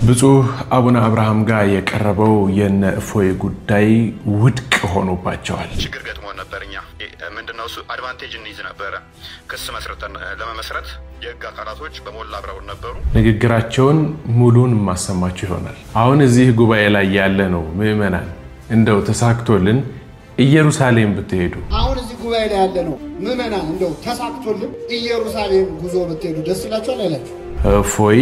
ብፁዕ አቡነ አብርሃም ጋር የቀረበው የነ እፎይ ጉዳይ ውድቅ ሆኖባቸዋል። ችግር ገጥሞ ነበርኛ ምንድነው እሱ አድቫንቴጅ እንይዝ ነበር ክስ መስርተን ለመመስረት የህግ አካላቶች በሞላ አብረው ነበሩ። ንግግራቸውን ሙሉን ማሰማችሁ ይሆናል። አሁን እዚህ ጉባኤ ላይ ያለ ነው ምዕመናን እንደው ተሳክቶልን ኢየሩሳሌም ብትሄዱ አሁን እዚህ ጉባኤ ላይ ያለ ነው ምዕመናን እንደው ተሳክቶልን ኢየሩሳሌም ጉዞ ብትሄዱ ደስ ይላችኋል አይላችሁ? እፎይ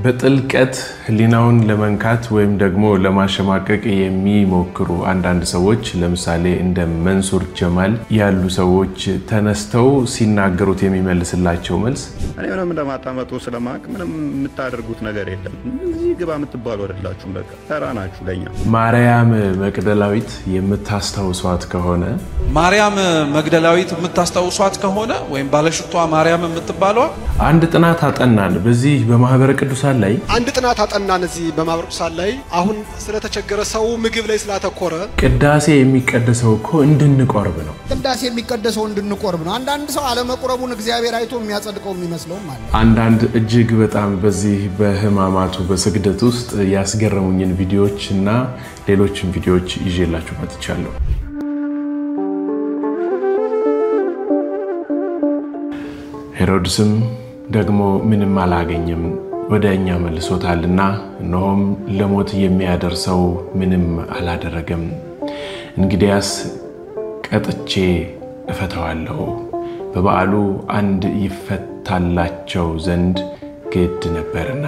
በጥልቀት ህሊናውን ለመንካት ወይም ደግሞ ለማሸማቀቅ የሚሞክሩ አንዳንድ ሰዎች ለምሳሌ እንደ መንሱር ጀማል ያሉ ሰዎች ተነስተው ሲናገሩት የሚመልስላቸው መልስ እኔ ምንም እንደማታመጡ ስለማቅ ምንም የምታደርጉት ነገር የለም እዚህ ግባ የምትባሉ አይደላችሁም በቃ ተራናችሁ ለኛ። ማርያም መግደላዊት የምታስተውሷት ከሆነ ማርያም መግደላዊት የምታስተውሷት ከሆነ ወይም ባለሽቷ ማርያም የምትባለው አንድ ጥናት አጠናን በዚህ በማህበረ ቅዱሳን ላይ አንድ ጥናት አጠናን እዚህ በማህበረ ቅዱሳን ላይ አሁን ስለተቸገረ ሰው ምግብ ላይ ስላተኮረ ቅዳሴ የሚቀደሰው እኮ እንድንቆርብ ነው። ቅዳሴ የሚቀደሰው እንድንቆርብ ነው። አንዳንድ ሰው አለመቆረቡን እግዚአብሔር አይቶ የሚያጸድቀው የሚመስለው ማለት አንዳንድ እጅግ በጣም በዚህ በህማማቱ በስግደት ውስጥ ያስገረሙኝን ቪዲዮዎች እና ሌሎችም ቪዲዮዎች ይዤላችሁ መጥቻለሁ። ሄሮድስም ደግሞ ምንም አላገኘም ወደኛ መልሶታልና እነሆም ለሞት የሚያደርሰው ምንም አላደረገም። እንግዲያስ ቀጥቼ እፈታዋለሁ። በበዓሉ አንድ ይፈታላቸው ዘንድ ግድ ነበርና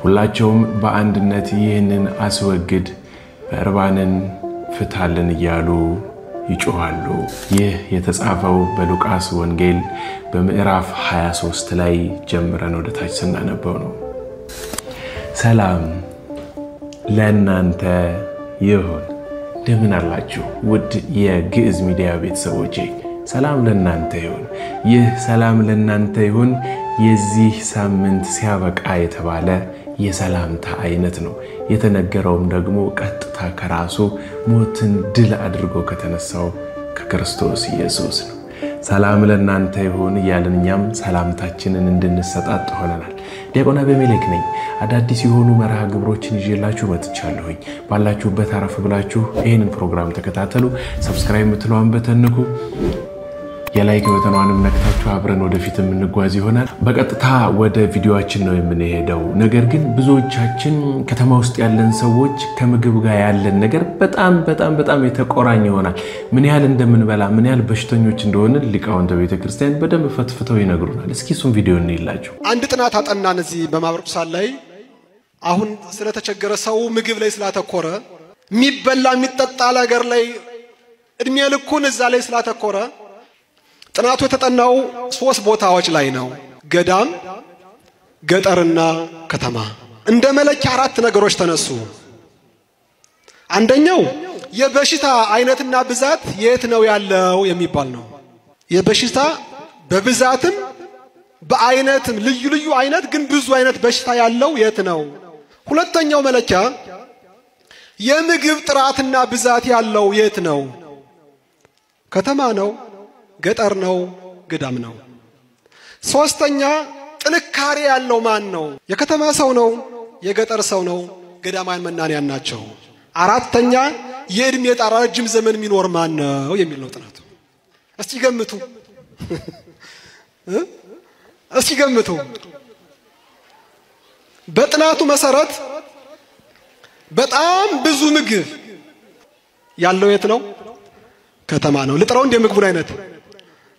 ሁላቸውም በአንድነት ይህንን አስወግድ በርባንን ፍታልን እያሉ ይጮሃሉ። ይህ የተጻፈው በሉቃስ ወንጌል በምዕራፍ 23 ላይ ጀምረን ወደ ታች ስናነበው ነው። ሰላም ለእናንተ ይሁን። እንደምን አላችሁ ውድ የግዕዝ ሚዲያ ቤተሰቦቼ? ሰላም ለእናንተ ይሁን። ይህ ሰላም ለእናንተ ይሁን የዚህ ሳምንት ሲያበቃ የተባለ የሰላምታ አይነት ነው። የተነገረውም ደግሞ ቀጥታ ከራሱ ሞትን ድል አድርጎ ከተነሳው ከክርስቶስ ኢየሱስ ነው። ሰላም ለእናንተ ይሁን ያለኛም ሰላምታችንን እንድንሰጣጥ ሆነናል። ዲያቆን አቤሜሌክ ነኝ። አዳዲስ የሆኑ መርሃ ግብሮችን ይዤላችሁ መጥቻለሁኝ። ባላችሁበት አረፍ ብላችሁ ይሄንን ፕሮግራም ተከታተሉ። ሰብስክራይብ ምትለዋን በተንኩ የላይክ በተናንም ነክታችሁ አብረን ወደፊት እንጓዝ ይሆናል። በቀጥታ ወደ ቪዲዮአችን ነው የምንሄደው። ነገር ግን ብዙዎቻችን ከተማ ውስጥ ያለን ሰዎች ከምግብ ጋር ያለን ነገር በጣም የተቆራኘ ይሆናል። ምን ያህል እንደምንበላ ምን ያህል በሽተኞች እንደሆነ ሊቃውንተ ቤተክርስቲያን በደንብ ፈትፍተው ይነግሩናል። እስኪ እሱን ቪዲዮ እንይላችሁ። አንድ ጥናት አጠናን እዚህ በማህበረ ቅዱሳን ላይ አሁን ስለተቸገረ ሰው ምግብ ላይ ስላተኮረ የሚበላ የሚጠጣ ነገር ላይ እድሜ ልኩን እዛ ላይ ስላተኮረ ጥናቱ የተጠናው 3 ቦታዎች ላይ ነው። ገዳም፣ ገጠርና ከተማ። እንደ መለኪያ 4 ነገሮች ተነሱ። አንደኛው የበሽታ አይነትና ብዛት የት ነው ያለው የሚባል ነው። የበሽታ በብዛትም በአይነትም ልዩ አይነት ግን ብዙ አይነት በሽታ ያለው የት ነው። ሁለተኛው መለኪያ የምግብ ጥራትና ብዛት ያለው የት ነው። ከተማ ነው፣ ገጠር ነው፣ ገዳም ነው። ሶስተኛ ጥንካሬ ያለው ማን ነው? የከተማ ሰው ነው፣ የገጠር ሰው ነው፣ ገዳማውያን መናንያን ናቸው። አራተኛ የእድሜ ጣራ ረጅም ዘመን የሚኖር ማን ነው የሚል ነው ጥናቱ። እስቲ ገምቱ እስቲ ገምቱ። በጥናቱ መሰረት በጣም ብዙ ምግብ ያለው የት ነው? ከተማ ነው። ልጥራው እንደ ምግቡን አይነት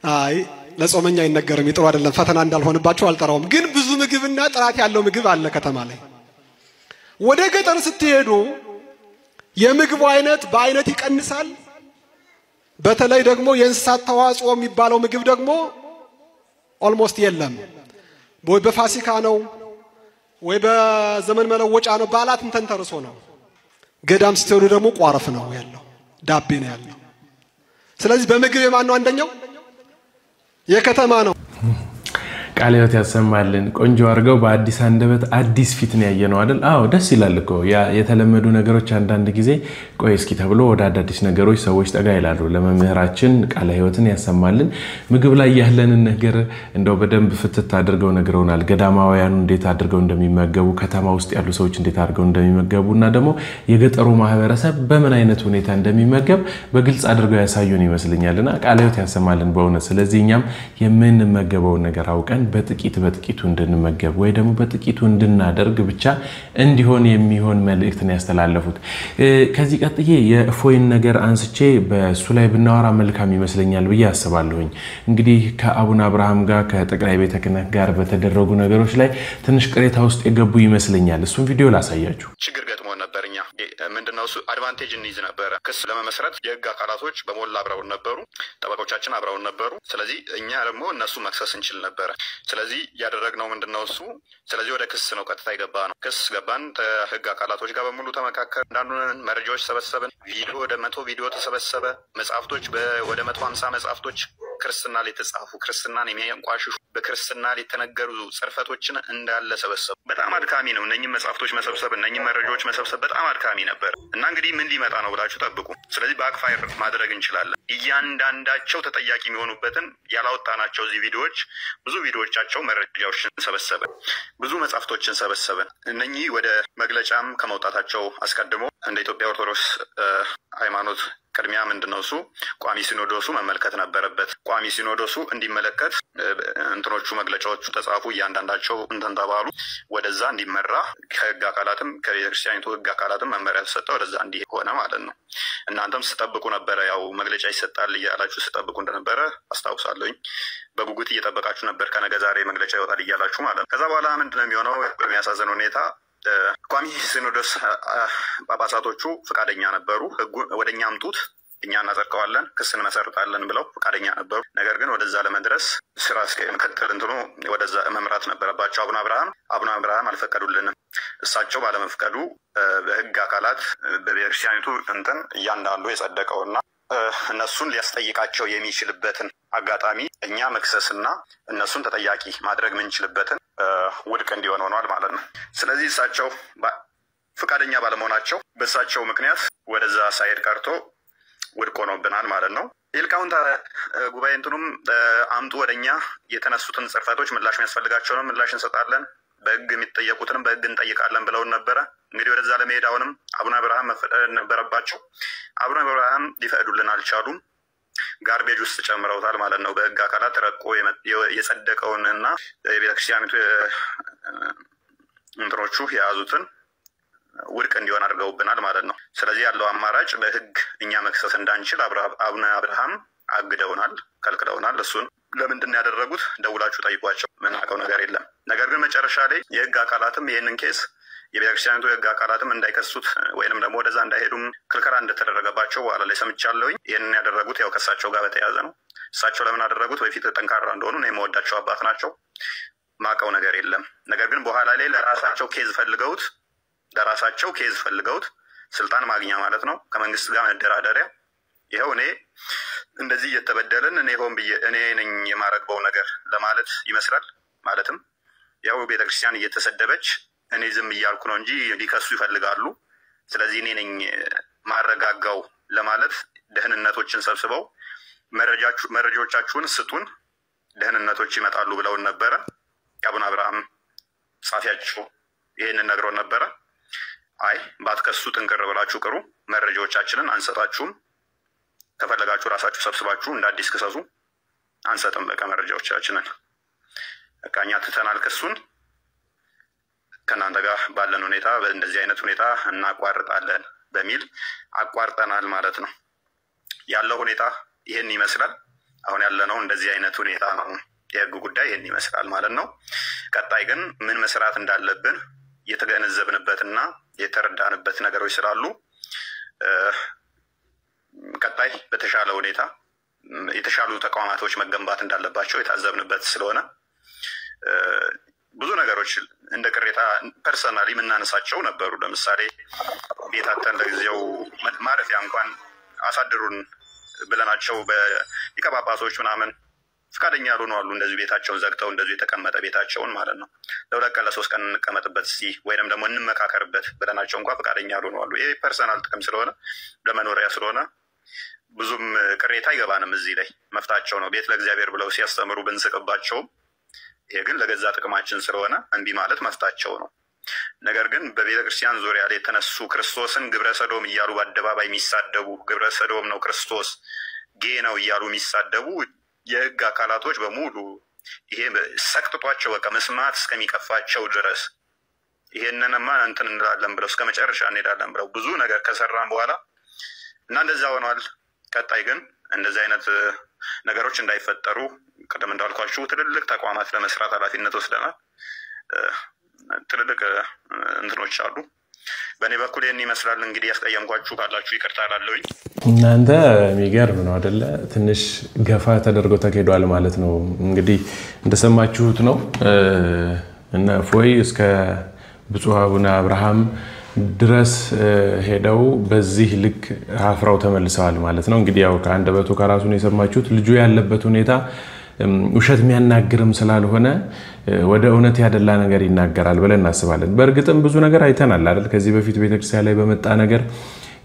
አይ ለጾመኛ አይነገርም ይጥሩ አይደለም ፈተና እንዳልሆነባችሁ አልጠራውም። ግን ብዙ ምግብና ጥራት ያለው ምግብ አለ ከተማ ላይ። ወደ ገጠር ስትሄዱ የምግቡ አይነት በአይነት ይቀንሳል። በተለይ ደግሞ የእንስሳት ተዋጽኦ የሚባለው ምግብ ደግሞ ኦልሞስት የለም። ወይ በፋሲካ ነው ወይ በዘመን መለወጫ ነው፣ በዓላትን ተንተርሶ ነው። ገዳም ስትሄዱ ደግሞ ቋረፍ ነው ያለው፣ ዳቤ ነው ያለው። ስለዚህ በምግብ የማን ነው አንደኛው? የከተማ ነው። ቃለ ሕይወት ያሰማልን ቆንጆ አርገው በአዲስ አንደበት አዲስ ፊት ነው ያየነው አይደል? አዎ ደስ ይላል እኮ ያ የተለመዱ ነገሮች አንዳንድ ጊዜ ቆይ እስኪ ተብሎ ወደ አዳዲስ ነገሮች ሰዎች ጠጋ ይላሉ። ለመምህራችን ቃለ ሕይወትን ያሰማልን። ምግብ ላይ ያለንን ነገር እንደው በደንብ ፍትት አድርገው ነግረውናል። ገዳማውያኑ እንዴት አድርገው እንደሚመገቡ፣ ከተማ ውስጥ ያሉ ሰዎች እንዴት አድርገው እንደሚመገቡና ደግሞ የገጠሩ ማህበረሰብ በምን አይነት ሁኔታ እንደሚመገብ በግልጽ አድርገው ያሳዩን ይመስልኛልና ቃለ ሕይወት ያሰማልን በእውነት። ስለዚህ እኛም የምንመገበው ነገር አውቀን በጥቂቱ እንድንመገብ ወይ ደግሞ በጥቂቱ እንድናደርግ ብቻ እንዲሆን የሚሆን መልእክትን ያስተላለፉት። ከዚህ ቀጥዬ የእፎይን ነገር አንስቼ በሱ ላይ ብናወራ መልካም ይመስለኛል ብዬ አስባለሁኝ። እንግዲህ ከአቡነ አብርሃም ጋር ከጠቅላይ ቤተ ክህነት ጋር በተደረጉ ነገሮች ላይ ትንሽ ቅሬታ ውስጥ የገቡ ይመስለኛል። እሱን ቪዲዮ ላሳያችሁ። ችግር ገጥሞን ነበርኛ ምንድነው እሱ አድቫንቴጅ እንይዝ ነበረ። ክስ ለመመስረት የህግ አካላቶች በሞላ አብረውን ነበሩ፣ ጠበቆቻችን አብረውን ነበሩ። ስለዚህ እኛ ደግሞ እነሱ መክሰስ እንችል ነበረ። ስለዚህ ያደረግነው ምንድነው እሱ ስለዚህ ወደ ክስ ነው ቀጥታ ይገባ ነው። ክስ ገባን፣ ህግ አካላቶች ጋር በሙሉ ተመካከር፣ አንዳንዱን መረጃዎች ሰበሰብን። ቪዲዮ ወደ 100 ቪዲዮ ተሰበሰበ። መጽሐፍቶች ወደ 150 መጽሐፍቶች ክርስትና ላይ ተጻፉ፣ ክርስትናን የሚያንቋሽሹ በክርስትና ላይ የተነገሩ ጽርፈቶችን እንዳለ ሰበሰቡ። በጣም አድካሚ ነው እነኚህ መጽሐፍቶች መሰብሰብ፣ እነኚህ መረጃዎች መሰብሰብ በጣም አድካሚ ነበር እና እንግዲህ ምን ሊመጣ ነው ብላችሁ ጠብቁ። ስለዚህ ባክፋየር ማድረግ እንችላለን። እያንዳንዳቸው ተጠያቂ የሚሆኑበትን ያላወጣናቸው እዚህ ቪዲዮዎች ብዙ ቪዲዮዎቻቸው መረጃዎችን ሰበሰበ፣ ብዙ መጽሐፍቶችን ሰበሰበ። እነኚህ ወደ መግለጫም ከመውጣታቸው አስቀድሞ እንደ ኢትዮጵያ ኦርቶዶክስ ሃይማኖት ቅድሚያ ምንድነው እሱ ቋሚ ሲኖዶሱ መመልከት ነበረበት። ቋሚ ሲኖዶሱ እንዲመለከት እንትኖቹ መግለጫዎቹ ተጻፉ፣ እያንዳንዳቸው እንትን ተባሉ፣ ወደዛ እንዲመራ ከህግ አካላትም ከቤተክርስቲያኒቱ ህግ አካላትም መመሪያ ተሰጠ፣ ወደዛ እንዲሆነ ማለት ነው። እናንተም ስጠብቁ ነበረ፣ ያው መግለጫ ይሰጣል እያላችሁ ስጠብቁ እንደነበረ አስታውሳለሁኝ። በጉጉት እየጠበቃችሁ ነበር፣ ከነገ ዛሬ መግለጫ ይወጣል እያላችሁ ማለት ነው። ከዛ በኋላ ምንድነው የሚሆነው? በሚያሳዝን ሁኔታ ቋሚ ሲኖዶስ ጳጳሳቶቹ ፈቃደኛ ነበሩ። ህጉ ወደኛ አምጡት እኛ እናጸድቀዋለን ክስን መሰርታለን ብለው ፈቃደኛ ነበሩ። ነገር ግን ወደዛ ለመድረስ ስራ እስከምከተል እንትኑ ወደዛ መምራት ነበረባቸው። አቡነ አብርሃም አልፈቀዱልንም። እሳቸው ባለመፍቀዱ በህግ አካላት በቤተክርስቲያኒቱ እንትን እያንዳንዱ የጸደቀውና እነሱን ሊያስጠይቃቸው የሚችልበትን አጋጣሚ እኛ መክሰስና እነሱን ተጠያቂ ማድረግ ምንችልበትን ውድቅ እንዲሆን ሆኗል ማለት ነው። ስለዚህ እሳቸው ፈቃደኛ ባለመሆናቸው በእሳቸው ምክንያት ወደዛ ሳይድ ቀርቶ ውድቅ ሆኖብናል ማለት ነው። ይልቃውንት ጉባኤ እንትኑም አምጡ ወደኛ የተነሱትን ጽርፈቶች ምላሽ የሚያስፈልጋቸውንም ምላሽ እንሰጣለን፣ በህግ የሚጠየቁትንም በህግ እንጠይቃለን ብለውን ነበረ። እንግዲህ ወደዛ ለመሄድ አሁንም አቡነ አብርሃም መፈቀድ ነበረባቸው። አቡነ አብርሃም ሊፈቅዱልን አልቻሉም። ጋርቤጅ ውስጥ ጨምረውታል ማለት ነው። በህግ አካላት ረቆ የጸደቀውንና የቤተክርስቲያኒቱ እንትኖቹ የያዙትን ውድቅ እንዲሆን አድርገውብናል ማለት ነው። ስለዚህ ያለው አማራጭ በህግ እኛ መክሰስ እንዳንችል አቡነ አብርሃም አግደውናል፣ ከልክለውናል። እሱን ለምንድን ያደረጉት ደውላችሁ ጠይቋቸው፣ ምናውቀው ነገር የለም። ነገር ግን መጨረሻ ላይ የህግ አካላትም ይህንን ኬስ የቤተክርስቲያኒቱ የህግ አካላትም እንዳይከሱት ወይንም ደግሞ ወደዛ እንዳይሄዱም ክልከላ እንደተደረገባቸው በኋላ ላይ ሰምቻለሁኝ። ይህንን ያደረጉት ያው ከእሳቸው ጋር በተያያዘ ነው። እሳቸው ለምን አደረጉት? በፊት ጠንካራ እንደሆኑ ነው የምወዳቸው አባት ናቸው። ማውቀው ነገር የለም። ነገር ግን በኋላ ላይ ለራሳቸው ኬዝ ፈልገውት ስልጣን ማግኛ ማለት ነው፣ ከመንግስት ጋር መደራደሪያ። ይኸው እኔ እንደዚህ እየተበደልን እኔ ነኝ የማረግበው ነገር ለማለት ይመስላል። ማለትም ያው ቤተክርስቲያን እየተሰደበች እኔ ዝም እያልኩ ነው እንጂ ሊከሱ ይፈልጋሉ። ስለዚህ እኔ ነኝ ማረጋጋው ለማለት ደህንነቶችን ሰብስበው መረጃዎቻችሁን ስጡን ደህንነቶች ይመጣሉ ብለውን ነበረ። የአቡነ አብርሃም ጻፊያቸው ይሄንን ነግሮን ነበረ። አይ ባትከሱ ጥንቅር ብላችሁ ቅሩ፣ መረጃዎቻችንን አንሰጣችሁም፣ ከፈለጋችሁ ራሳችሁ ሰብስባችሁ እንደ አዲስ ክሰሱ፣ አንሰጥም በቃ መረጃዎቻችንን በቃ እኛ ትተናል ክሱን፣ ከእናንተ ጋር ባለን ሁኔታ በእንደዚህ አይነት ሁኔታ እናቋርጣለን በሚል አቋርጠናል ማለት ነው። ያለው ሁኔታ ይህን ይመስላል። አሁን ያለነው እንደዚህ አይነት ሁኔታ ነው። የህግ ጉዳይ ይህን ይመስላል ማለት ነው። ቀጣይ ግን ምን መስራት እንዳለብን የተገነዘብንበትና የተረዳንበት ነገሮች ስላሉ ቀጣይ በተሻለ ሁኔታ የተሻሉ ተቋማቶች መገንባት እንዳለባቸው የታዘብንበት ስለሆነ ብዙ ነገሮች እንደ ቅሬታ ፐርሰናሊ የምናነሳቸው ነበሩ። ለምሳሌ ቤታተን ለጊዜው ማረፊያ እንኳን አሳድሩን ብለናቸው በሊቀ ጳጳሶች ምናምን ፍቃደኛ ያልሆኑ አሉ። እንደዚህ ቤታቸውን ዘግተው እንደዚህ የተቀመጠ ቤታቸውን ማለት ነው ለ2 ቀን ለ3 ቀን እንቀመጥበት እስቲ ወይንም ደግሞ እንመካከርበት ብለናቸው እንኳን ፍቃደኛ ያልሆኑ አሉ። ይሄ ፐርሰናል ጥቅም ስለሆነ ለመኖሪያ ስለሆነ ብዙም ቅሬታ አይገባንም። እዚህ ላይ መፍታቸው ነው። ቤት ለእግዚአብሔር ብለው ሲያስተምሩ ብንስቅባቸውም ይሄ ግን ለገዛ ጥቅማችን ስለሆነ እንቢ ማለት መፍታቸው ነው። ነገር ግን በቤተ ክርስቲያን ዙሪያ ላይ የተነሱ ክርስቶስን ግብረ ሰዶም እያሉ በአደባባይ የሚሳደቡ ግብረ ሰዶም ነው ክርስቶስ ጌ ነው እያሉ የሚሳደቡ የህግ አካላቶች በሙሉ ይሄ ሰቅጥጧቸው በቃ መስማት እስከሚቀፋቸው ድረስ ይሄንንማ እንትን እንላለን ብለው እስከ መጨረሻ እንሄዳለን ብለው ብዙ ነገር ከሰራን በኋላ እና እንደዛ ሆኗል። ቀጣይ ግን እንደዚህ አይነት ነገሮች እንዳይፈጠሩ ቀደም እንዳልኳችሁ ትልልቅ ተቋማት ለመስራት ኃላፊነት ወስደናል። ትልልቅ እንትኖች አሉ። በእኔ በኩል ይህን ይመስላል። እንግዲህ ያስቀየምኳችሁ ካላችሁ ይቅርታ እላለሁኝ። እናንተ የሚገርም ነው አይደለ? ትንሽ ገፋ ተደርጎ ተኬዷል ማለት ነው። እንግዲህ እንደሰማችሁት ነው እና ፎይ እስከ ብፁዕ አቡነ አብርሃም ድረስ ሄደው በዚህ ልክ አፍራው ተመልሰዋል ማለት ነው። እንግዲህ ያው ከአንደበቱ ከራሱ ነው የሰማችሁት። ልጁ ያለበት ሁኔታ ውሸት የሚያናግርም ስላልሆነ ወደ እውነት ያደላ ነገር ይናገራል ብለን እናስባለን። በእርግጥም ብዙ ነገር አይተናል አይደል? ከዚህ በፊት ቤተክርስቲያን ላይ በመጣ ነገር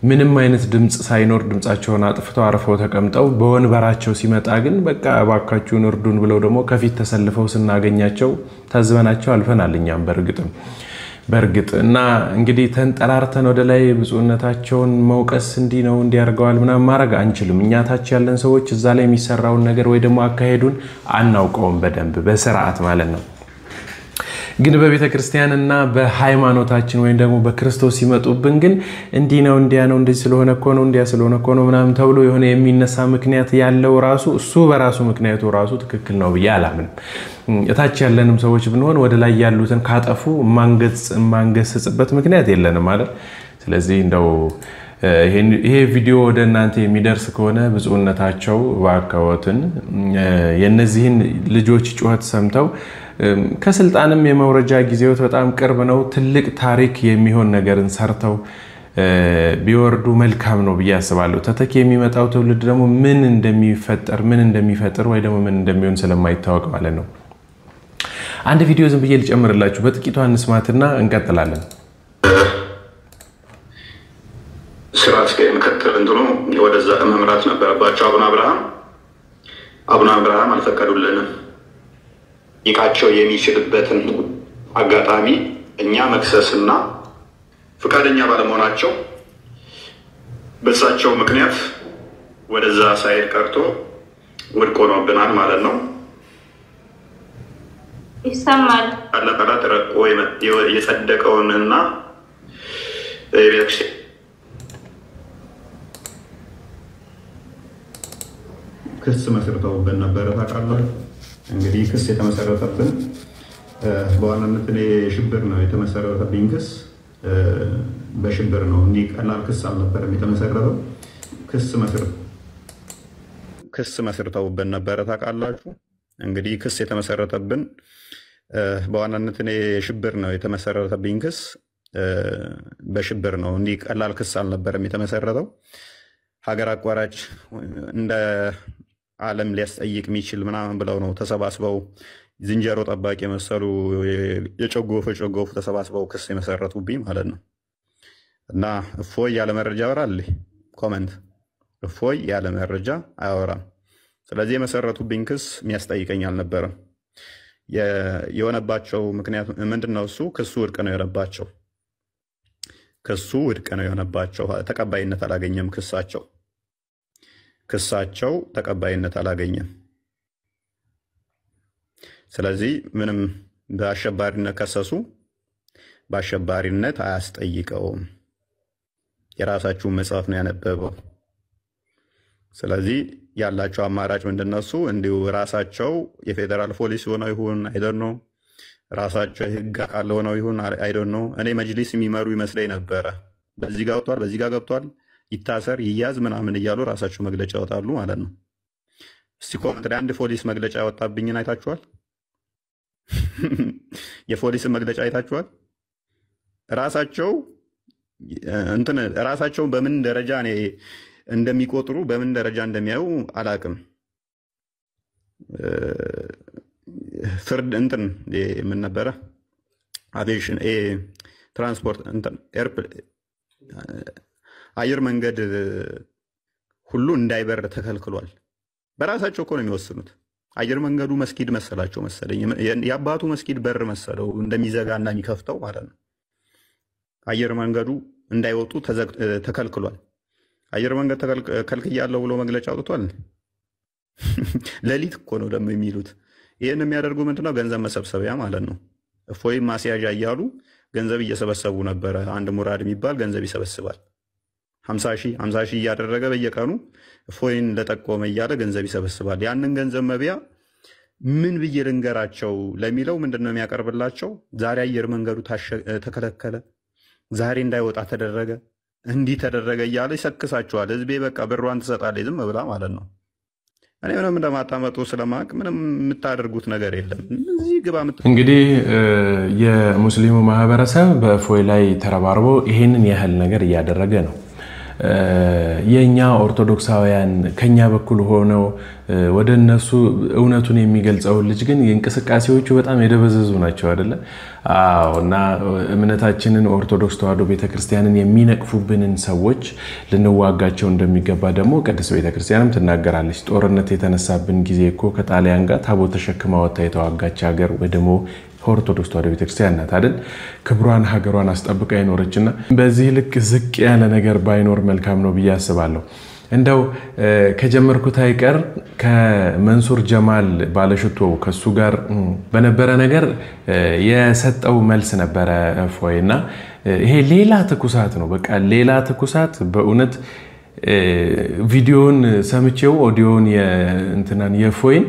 ምንም አይነት ድምጽ ሳይኖር ድምጻቸውን አጥፍተው አርፈው ተቀምጠው በወንበራቸው ሲመጣ ግን በቃ እባካችሁን እርዱን ብለው ደግሞ ከፊት ተሰልፈው ስናገኛቸው ታዝበናቸው አልፈናል። እኛም በእርግጥ እና እንግዲህ ተንጠራርተን ወደ ላይ ብፁዕነታቸውን መውቀስ እንዲህ ነው እንዲያርገዋል ምናምን ማድረግ አንችልም። እኛ ታች ያለን ሰዎች እዛ ላይ የሚሰራውን ነገር ወይ ደግሞ አካሄዱን አናውቀውም በደንብ በስርዓት ማለት ነው። ግን በቤተ ክርስቲያንና በሃይማኖታችን ወይ ደግሞ በክርስቶስ ሲመጡብን ግን እንዲህ ነው እንዲያ ነው እንደዚህ ስለሆነ እኮ ነው እንዲያ ስለሆነ እኮ ነው ምናምን ተብሎ የሆነ የሚነሳ ምክንያት ያለው ራሱ እሱ በራሱ ምክንያቱ ራሱ ትክክል ነው ብዬ አላምንም። እታች ያለንም ሰዎች ብንሆን ወደ ላይ ያሉትን ካጠፉ ማንገስጽበት ምክንያት የለንም ማለት። ስለዚህ እንደው ይሄ ቪዲዮ ወደ እናንተ የሚደርስ ከሆነ ብፁዕነታቸው ባካወትን የነዚህን ልጆች ጩኸት ሰምተው ከስልጣንም የመውረጃ ጊዜውት በጣም ቅርብ ነው። ትልቅ ታሪክ የሚሆን ነገርን ሰርተው ቢወርዱ መልካም ነው ብዬ አስባለሁ። ተተኪ የሚመጣው ትውልድ ደግሞ ምን እንደሚፈጠር ወይ ደግሞ ምን እንደሚሆን ስለማይታወቅ ማለት ነው። አንድ ቪዲዮ ዝም ብዬ ልጨምርላችሁ በጥቂቱ እንስማትና እንቀጥላለን። ስራት ከመከተል እንትኑ ወደዛ መምራት ነበረባቸው። አቡነ አብርሃም አልፈቀዱልንም። ይቃቸው የሚችልበትን አጋጣሚ እኛ መክሰስና ፍቃደኛ ባለመሆናቸው በሳቸው ምክንያት ወደዛ ሳይድ ቀርቶ ወድቆ ሆኖብናል ማለት ነው። ይሰማል አለቀላት ረቆ የጸደቀውንና የቤተክርስቲያን ክስ መስርተውብን ነበረ። ታውቃላችሁ እንግዲህ ክስ የተመሰረተብን በዋናነት እኔ ሽብር ነው የተመሰረተብኝ ክስ በሽብር ነው። እንዲህ ቀላል ክስ አልነበረም የተመሰረተው። ክስ መስርተውብን ነበረ። ታውቃላችሁ እንግዲህ ክስ የተመሰረተብን በዋናነት እኔ ሽብር ነው የተመሰረተብኝ ክስ በሽብር ነው። እንዲህ ቀላል ክስ አልነበረም የተመሰረተው። ሀገር አቋራጭ እንደ ዓለም ሊያስጠይቅ የሚችል ምናምን ብለው ነው ተሰባስበው ዝንጀሮ ጠባቂ የመሰሉ የጨጎፈ ተሰባስበው ክስ የመሰረቱብኝ ማለት ነው። እና እፎይ ያለ መረጃ ያወራል። ኮሜንት እፎይ ያለ መረጃ አያወራም። ስለዚህ የመሰረቱብኝ ክስ የሚያስጠይቀኝ አልነበረም። የሆነባቸው ምክንያት ምንድነው? እሱ ክሱ ውድቅ ነው የሆነባቸው። ተቀባይነት አላገኘም። ክሳቸው ተቀባይነት አላገኘም። ስለዚህ ምንም በአሸባሪነት ከሰሱ፣ በአሸባሪነት አያስጠይቀውም። የራሳችሁ መጽሐፍ ነው ያነበበው። ስለዚህ ያላቸው አማራጭ ምንድነው? እሱ እንዲሁ ራሳቸው የፌደራል ፖሊስ ሆነው ይሁን አይደን ነው ራሳቸው የህግ አካል ሆነው ይሁን አይደን ነው። እኔ መጅሊስ የሚመሩ ይመስለኝ ነበረ። በዚህ ጋር ወጥቷል፣ በዚህ ጋር ገብቷል፣ ይታሰር ይያዝ ምናምን እያሉ ራሳቸው መግለጫ ያወጣሉ ማለት ነው። እስቲ ኮሜንት ላይ አንድ ፖሊስ መግለጫ ያወጣብኝን አይታችኋል? የፖሊስን መግለጫ አይታችኋል? ራሳቸው በምን ደረጃ እንደሚቆጥሩ በምን ደረጃ እንደሚያዩ አላቅም። ፍርድ እንትን ምን ነበረ አቪዬሽን ትራንስፖርት እንትን አየር መንገድ ሁሉ እንዳይበር ተከልክሏል። በራሳቸው እኮ ነው የሚወስኑት። አየር መንገዱ መስጊድ መሰላቸው መሰለኝ፣ የአባቱ መስጊድ በር መሰለው እንደሚዘጋና የሚከፍተው ማለት ነው። አየር መንገዱ እንዳይወጡ ተከልክሏል። አየር መንገድ ከልክያለሁ ብሎ መግለጫ አውጥቷል። ሌሊት እኮ ነው ደግሞ የሚሉት። ይህን የሚያደርጉ ምንድነው? ገንዘብ መሰብሰቢያ ማለት ነው። እፎይም ማስያዣ እያሉ ገንዘብ እየሰበሰቡ ነበረ። አንድ ሙራድ የሚባል ገንዘብ ይሰበስባል። 50 ሺህ እያደረገ በየቀኑ እፎይን ለጠቆመ እያለ ገንዘብ ይሰበስባል። ያንን ገንዘብ መቢያ ምን ብዬ ልንገራቸው ለሚለው ምንድነው የሚያቀርብላቸው? ዛሬ አየር መንገዱ ተከለከለ፣ ዛሬ እንዳይወጣ ተደረገ፣ እንዲህ ተደረገ እያለ ይሰክሳቸዋል። ህዝቤ በቃ ብሯን ትሰጣለች ዝም ብላ ማለት ነው። እኔ ምንም እንደማታመጡ ስለማቅ ምንም የምታደርጉት ነገር የለም። እዚህ ግባ እንግዲህ የሙስሊሙ ማህበረሰብ በእፎይ ላይ ተረባርቦ ይሄንን ያህል ነገር እያደረገ ነው። የኛ ኦርቶዶክሳውያን ከኛ በኩል ሆነው ወደ እነሱ እውነቱን የሚገልጸው ልጅ ግን የእንቅስቃሴዎቹ በጣም የደበዘዙ ናቸው አይደለ? እና እምነታችንን ኦርቶዶክስ ተዋሕዶ ቤተክርስቲያንን የሚነቅፉብንን ሰዎች ልንዋጋቸው እንደሚገባ ደግሞ ቅድስት ቤተክርስቲያንም ትናገራለች። ጦርነት የተነሳብን ጊዜ እኮ ከጣሊያን ጋር ታቦት ተሸክማ ወጥታ የተዋጋች ሀገር ወይ ደግሞ ኦርቶዶክስ ተዋሕዶ ቤተክርስቲያን ናት አይደል? ክብሯን ሀገሯን አስጠብቃ ይኖረችና በዚህ ልክ ዝቅ ያለ ነገር ባይኖር መልካም ነው ብዬ አስባለሁ። እንደው ከጀመርኩት አይቀር ከመንሱር ጀማል ባለሽቶ ከሱ ጋር በነበረ ነገር የሰጠው መልስ ነበረ እፎይና ይሄ ሌላ ትኩሳት ነው። በቃ ሌላ ትኩሳት በእውነት ቪዲዮን ሰምቼው ኦዲዮን የእንትናን የእፎይን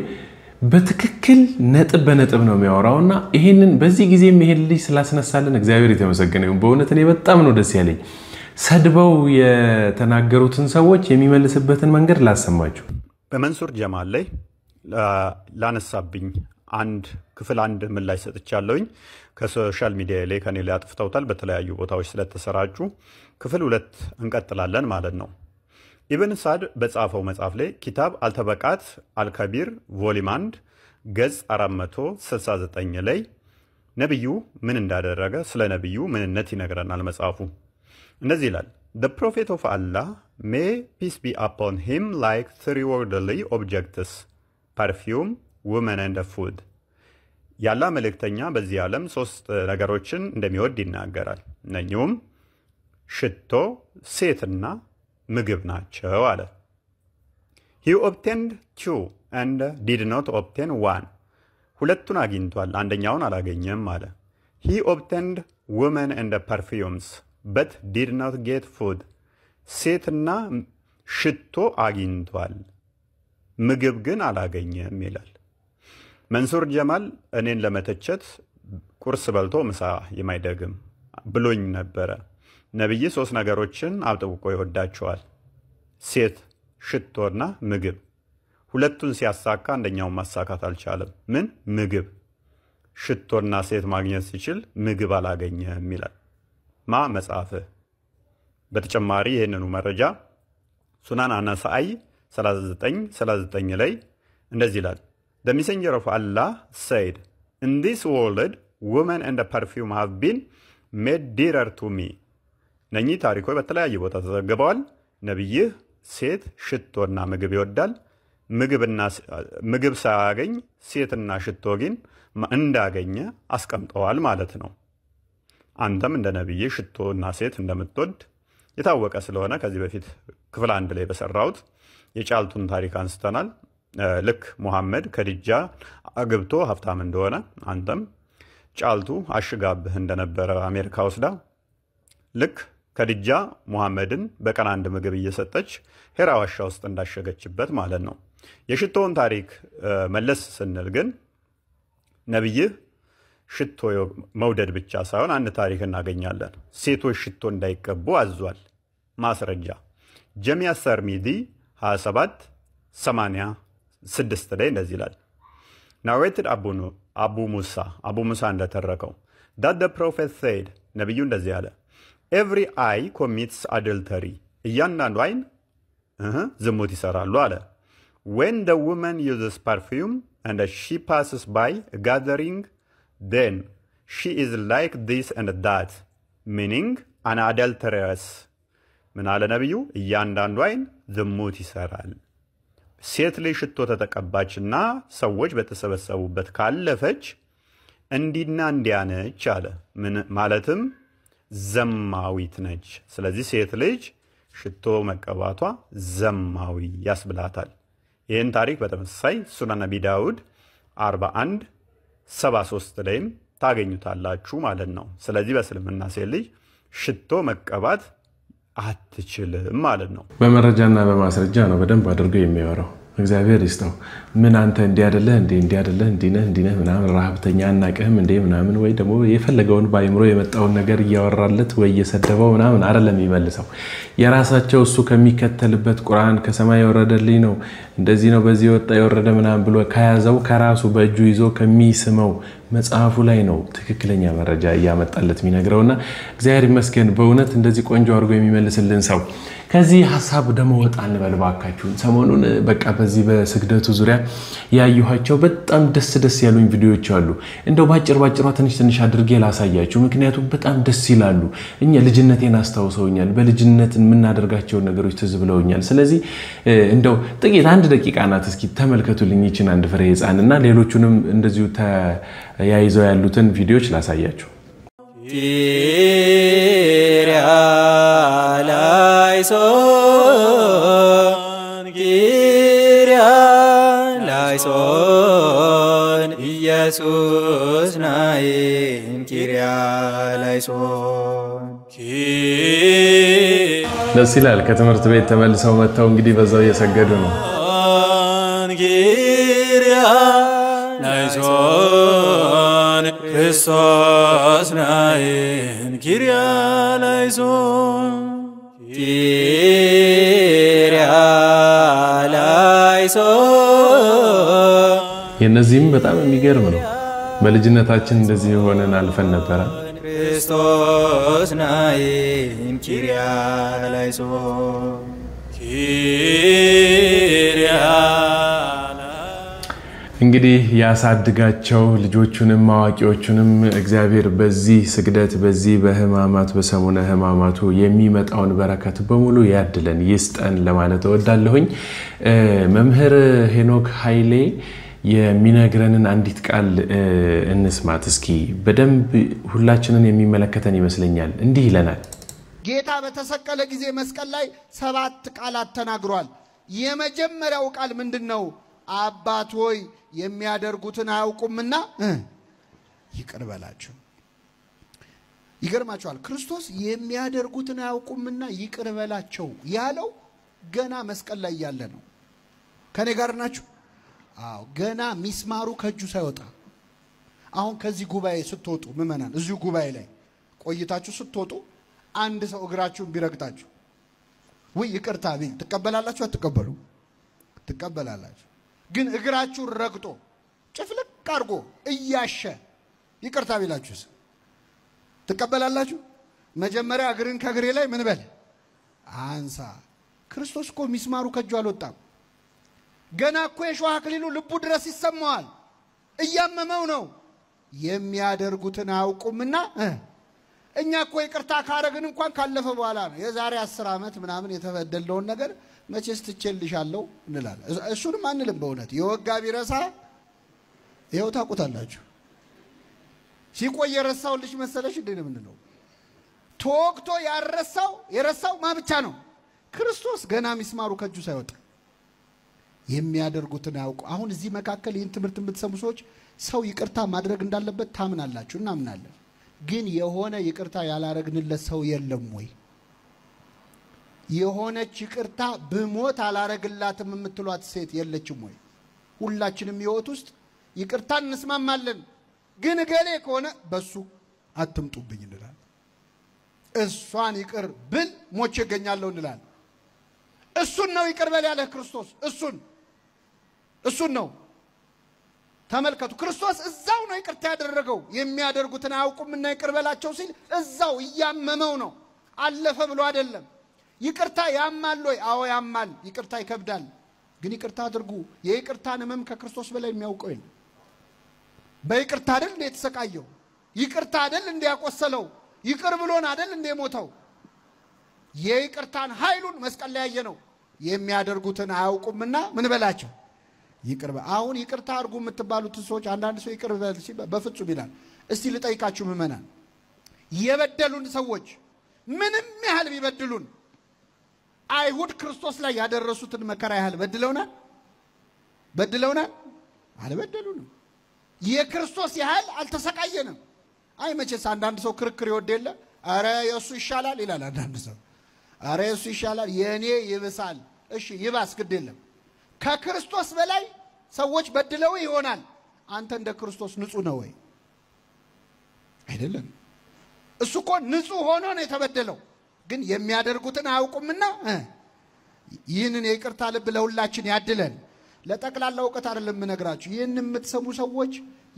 በትክክል ነጥብ በነጥብ ነው የሚያወራውና ይሄንን በዚህ ጊዜ መሄድ ልጅ ስላስነሳልን እግዚአብሔር የተመሰገነ ይሁን። በእውነት እኔ በጣም ነው ደስ ያለኝ። ሰድበው የተናገሩትን ሰዎች የሚመልስበትን መንገድ ላሰማችሁ። በመንሱር ጀማል ላይ ላነሳብኝ ክፍል አንድ ምላሽ ሰጥቻለሁኝ። ከሶሻል ሚዲያ ላይ ከኔ ላይ አጥፍተውታል በተለያዩ ቦታዎች ስለተሰራጩ ክፍል 2 እንቀጥላለን ማለት ነው። ኢብን ሳድ በጻፈው መጽሐፍ ላይ ኪታብ አልተበቃት አልከቢር ቮሊም 1 ገጽ 469 ላይ ነብዩ ምን እንዳደረገ ስለ ነብዩ ምንነት ይነግረናል መጽሐፉ። እንደዚህ ይላል: The prophet of Allah, may peace be upon him, like 3 worldly objects, perfume, women and food. ያላ መልእክተኛ በዚህ ዓለም 3 ነገሮችን እንደሚወድ ይናገራል። እነኚህም ሽቶ፣ ሴትና ምግብ ናቸው አለ። He obtained 2 and did not obtain 1. ሁለቱን አግኝቷል አንደኛውን አላገኘም አለ። He obtained women and perfumes but did not get food. ሴትና ሽቶ አግኝቷል ምግብ ግን አላገኘም ይላል። መንሱር ጀማል እኔን ለመተቸት ቁርስ በልቶ ምሳ የማይደግም ብሎኝ ነበረ። ነብይ 3 ነገሮችን አጥብቆ ይወዳቸዋል፣ ሴት፣ ሽቶና ምግብ። ሁለቱን ሲያሳካ አንደኛውን ማሳካት አልቻለም። ምን? ምግብ። ሽቶና ሴት ማግኘት ሲችል ምግብ አላገኘም ይላል መጽሐፍ። በተጨማሪ ይህንኑ መረጃ ሱናን አነሳኢ 39 ላይ እንደዚህ ይላል: The messenger of Allah said, in this world women and perfume have been made dearer to me. እነኚህ ታሪኮች በተለያየ ቦታ ተዘግበዋል። ነብይህ ሴት፣ ሽቶና ምግብ ይወዳል። ምግብ ሳያገኝ ሴትና ሽቶ ግን እንዳገኘ አስቀምጠዋል ማለት ነው። አንተም እንደ ነብይ ሽቶና ሴት እንደምትወድ የታወቀ ስለሆነ ከዚህ በፊት ክፍል 1 ላይ በሰራውት የጫልቱን ታሪክ አንስተናል። ልክ ሙሐመድ ከድጃ አግብቶ ሀብታም እንደሆነ አንተም ጫልቱ አሽጋብህ እንደነበረ አሜሪካ ወስዳ ልክ ከድጃ ሙሐመድን በቀን 1 ምግብ እየሰጠች ሄራ ዋሻ ውስጥ እንዳሸገችበት ማለት ነው። የሽቶውን ታሪክ መለስ ስንል ግን ነብይህ ሽቶ መውደድ ብቻ ሳይሆን አንድ ታሪክ እናገኛለን። ሴቶች ሽቶ እንዳይቀቡ አዟል። ማስረጃ ጀሚያ ሰርሚዲ 2786 ላይ እንደዚህ ይላል: ናሬትድ አቡ ሙሳ እንደተረከው that the prophet said ነብዩ እንደዚህ አለ: every eye commits adultery እያንዳንዱ አይን ዝሙት ይሰራሉ አለ። when the woman uses perfume and she passes by a gathering, then she is like this and that, meaning an adulteress. ምን አለ ነብዩ? እያንዳንዱ አይን ዝሙት ይሰራል። ሴት ልጅ ሽቶ ተተቀባችና ሰዎች በተሰበሰቡበት ካለፈች እንዲና እንዲያነች አለ። ምን ማለትም ዘማዊት ነች። ስለዚህ ሴት ልጅ ሽቶ መቀባቷ ዘማዊ ያስብላታል። ይህን ታሪክ በተመሳሳይ ሱነን ነቢ ዳውድ 41:73 ላይም ታገኙታላችሁ ማለት ነው። ስለዚህ በእስልምና ሴት ልጅ ሽቶ መቀባት አትችልም ማለት ነው። በመረጃና በማስረጃ ነው በደንብ አድርጎ የሚያወራው። እግዚአብሔር ይስጠው። ምን አንተ እንዲያደለ እንዲነህ ምናምን ረሃብተኛ አናቀህም እንዴ ምናምን ወይ ደግሞ የፈለገውን ባይምሮ የመጣውን ነገር እያወራለት ወይ የሰደበው ምናምን አይደለም ይመልሰው። የራሳቸው እሱ ከሚከተልበት ቁርአን ከሰማይ ወረደልኝ ነው እንደዚህ ነው በዚህ ወጣ የወረደ ምናምን ብሎ ከያዘው ከራሱ በእጁ ይዞ ከሚስመው መጽሐፉ ላይ ነው ትክክለኛ መረጃ ያመጣለት የሚነግረውና እግዚአብሔር ይመስገን በእውነት እንደዚህ ቆንጆ አድርጎ የሚመልስልን ሰው። ከዚህ ሐሳብ ደሞ ወጣ እንበልባካችሁ። ሰሞኑን በቃ በዚህ በስግደቱ ዙሪያ ያዩኋቸው በጣም ደስ ያሉኝ ቪዲዮዎች አሉ። እንደው ባጭሯ ትንሽ አድርጌ ላሳያችሁ ምክንያቱም በጣም ደስ ይላሉ። እኛ ልጅነቴን አስተዋውሰውኛል። በልጅነት ምናደርጋቸው ነገሮች ትዝ ብለውኛል። ስለዚህ እንደው ጥቂት 1 ደቂቃ ናት እስኪ ተመልከቱልኝ ይችን አንድ ፍሬ ህፃንና ሌሎቹንም እንደዚሁ ያይዘው ያሉትን ቪዲዮዎች ላሳያችሁ። ኪርያላይሶን ኢየሱስ ናይን ኪርያላይሶን ደስ ይላል። ከትምህርት ቤት ተመልሰው መጣው እንግዲህ በዛው እየሰገዱ ነው። ኪርያላይሶን ክርስቶስ ናይን ኪርያላይሶን የነዚህም በጣም የሚገርም ነው። በልጅነታችን እንደዚህ ሆነን አልፈን ነበር። ክርስቶስ ናይን ኪርያላይሶን እንግዲህ ያሳድጋቸው ልጆቹንም ማዋቂዎቹንም እግዚአብሔር በዚህ ስግደት በዚህ በህማማት በሰሙነ ህማማቱ የሚመጣውን በረከት በሙሉ ያድለን ይስጠን ለማለት እወዳለሁኝ። መምህር ሄኖክ ኃይሌ የሚነግረንን አንዲት ቃል እንስማት እስኪ። በደንብ ሁላችንን የሚመለከተን ይመስለኛል። እንዲህ ይለናል። ጌታ በተሰቀለ ጊዜ መስቀል ላይ 7 ቃላት ተናግሯል። የመጀመሪያው ቃል ምንድነው? አባት ሆይ የሚያደርጉትን አያውቁምና ይቅር በላቸው። ይገርማችኋል። ክርስቶስ የሚያደርጉትን አያውቁምና ይቅር በላቸው ያለው ገና መስቀል ላይ ያለ ነው። ከኔ ጋር ናችሁ? አዎ፣ ገና ሚስማሩ ከጁ ሳይወጣ። አሁን ከዚህ ጉባኤ ስትወጡ ምእመናን እዚሁ ጉባኤ ላይ ቆይታችሁ ስትወጡ አንድ ሰው እግራችሁን ቢረግጣችሁ ወይ ይቅርታ ቢል ትቀበላላችሁ? አትቀበሉ? ትቀበላላችሁ። ግን እግራችሁ ረግጦ ጭፍልቅ አርጎ እያሸ ይቅርታ ቢላችሁስ ትቀበላላችሁ? መጀመሪያ እግርን ከግሬ ላይ ምን በል አንሳ። ክርስቶስ እኮ ሚስማሩ ከጁ አልወጣም። ገና እኮ የሾህ አክሊሉ ልቡ ድረስ ይሰማዋል። እያመመው ነው። የሚያደርጉትን አያውቁምና እኛ እኮ ይቅርታ ካረግን እንኳን ካለፈ በኋላ ነው። የዛሬ 10 ዓመት ምናምን የተበደለውን ነገር መቼስ ትችልሻለሁ እንላለን። እሱንም አንልም። በእውነት የወጋ ቢረሳ ይሄው ታውቁታላችሁ። ሲቆይ የረሳው ልጅ መሰለሽ እንዴ ነው ምንለው? ተወቅቶ የረሳው ማብቻ ነው። ክርስቶስ ገና ሚስማሩ ከጁ ሳይወጣ የሚያደርጉትን አያውቁ። አሁን እዚህ መካከል ይህን ትምህርት የምትሰሙ ሰዎች ሰው ይቅርታ ማድረግ እንዳለበት ታምናላችሁ፣ እናምናለን። ግን የሆነ ይቅርታ ያላረግንለት ሰው የለም ወይ? የሆነች ይቅርታ በሞት አላረግላትም የምትሏት ሴት የለችም ወይ? ሁላችንም ህይወት ውስጥ ይቅርታ እንስማማለን። ግን ገሌ ከሆነ በሱ አትምጡብኝ እንላለን። እሷን ይቅር ብል ሞቼ እገኛለሁ እንላለን። እሱን ነው ይቅር በል ያለ ክርስቶስ። እሱን ነው። ተመልከቱ፣ ክርስቶስ እዛው ነው ይቅርታ ያደረገው። የሚያደርጉትን አያውቁምና ይቅር በላቸው ሲል እዛው እያመመው ነው። አለፈ ብሎ አይደለም። ይቅርታ ያማል ወይ? አዎ ያማል። ይቅርታ ይከብዳል። ግን ይቅርታ አድርጉ። የይቅርታን ህመም ከክርስቶስ በላይ የሚያውቀው የለም። በይቅርታ አይደል እንደ ተሰቃየው? ይቅርታ አይደል እንደ ያቆሰለው? ይቅር ብሎን አይደል እንደ ሞተው? የይቅርታን ኃይሉን መስቀል ላይ ያየነው። የሚያደርጉትን አያውቁምና ምን በላቸው ይቅር። አሁን ይቅርታ አድርጉ የምትባሉት ሰዎች አንዳንድ ሰው ይቅር በፍጹም ይላል። እስቲ ልጠይቃችሁ ምእመናን፣ የበደሉን ሰዎች ምንም ያህል ቢበድሉን አይሁድ ክርስቶስ ላይ ያደረሱትን መከራ ያህል በድለውናል? አልበደሉንም። የክርስቶስ ያህል አልተሰቃየንም። አይ መቼስ አንዳንድ ሰው ክርክር ይወድ የለ። አረ የሱ ይሻላል ይላል አንዳንድ ሰው። አረ የሱ ይሻላል የኔ ይብሳል። እሺ ይባስ ግድ የለም። ከክርስቶስ በላይ ሰዎች በድለው ይሆናል። አንተ እንደ ክርስቶስ ንጹህ ነው ወይ? አይደለም። እሱ እኮ ንጹህ ሆኖ ነው የተበደለው። ግን የሚያደርጉትን አያውቁምና ይህንን የይቅርታ ልብ ለሁላችን ያድለን። ለጠቅላላ ዕውቀት አይደለም የምነግራችሁ። ይህን የምትሰሙ ሰዎች